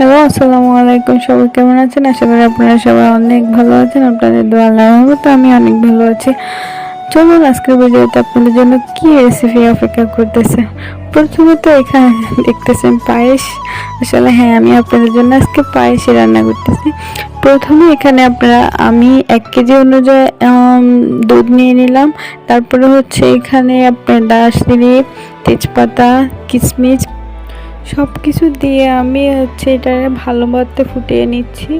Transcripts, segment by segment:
Hello, আসসালামু আলাইকুম। সবাই কেমন আছেন? আশা করি আপনারা সবাই অনেক ভালো আছেন। আপনাদের দোয়া আল্লাহর রহমতে আমি অনেক ভালো আছি। চলুন আজকের ভিডিওতে আপনাদের জন্য কি রেসিপি অপেক্ষা করতেছে। প্রথমত এখানে দেখতেছেন পায়েস। আসলে হ্যাঁ, আমি আপনাদের জন্য আজকে পায়েসই রান্না করতেছি। প্রথমে এখানে আমি 1 কেজি অনুযায়ী দুধ নিয়ে নিলাম। তারপরে হচ্ছে এখানে আপনার দারচিনি, তেজপাতা, কিশমিশ সব কিছু দিয়ে আমি হচ্ছে এটা ভালো মতো ফুটিয়ে নিচ্ছি।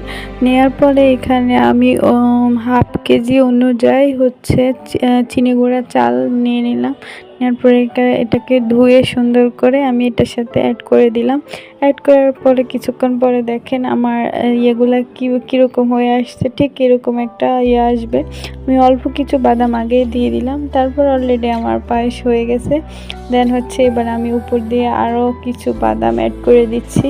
নেওয়ার পরে এখানে আমি 1/2 কেজি অনুযায়ী হচ্ছে চিনি গুঁড়া চাল নিয়ে নিলাম। নেওয়ার পরে এটাকে ধুয়ে সুন্দর করে আমি এটার সাথে অ্যাড করে দিলাম। অ্যাড করার পরে কিছুক্ষণ পরে দেখেন আমার ইয়েগুলা কীরকম হয়ে আসছে, ঠিক এরকম একটা ইয়ে আসবে। আমি অল্প কিছু বাদাম আগেই দিয়ে দিলাম। তারপর অলরেডি আমার পায়েস হয়ে গেছে। দেন হচ্ছে এবার আমি উপর দিয়ে আরও কিছু বাদাম অ্যাড করে দিচ্ছি।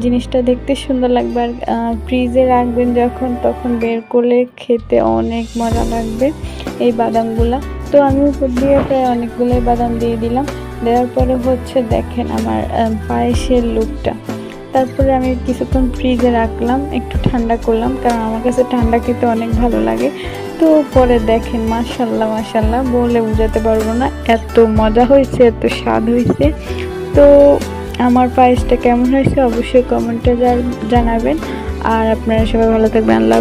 জিনিসটা দেখতে সুন্দর লাগবে, আর ফ্রিজে রাখবেন যখন তখন বের করলে খেতে অনেক মজা লাগবে এই বাদামগুলা। তো আমি উপর দিয়ে প্রায় অনেকগুলোই বাদাম দিয়ে দিলাম। দেওয়ার পরে হচ্ছে দেখেন আমার পায়েসের লুকটা। তারপরে আমি কিছুক্ষণ ফ্রিজে রাখলাম, একটু ঠান্ডা করলাম, কারণ আমার কাছে ঠান্ডা খেতে অনেক ভালো লাগে। তো পরে দেখেন মাশাল্লাহ মাশাল্লাহ বলে বোঝাতে পারবো না, এত মজা হয়েছে, এত স্বাদ হয়েছে। তো আমার পায়েসটা কেমন হয়েছে অবশ্যই কমেন্টে জানাবেন। আর আপনারা সবাই ভালো থাকবেন। আল্লাহ।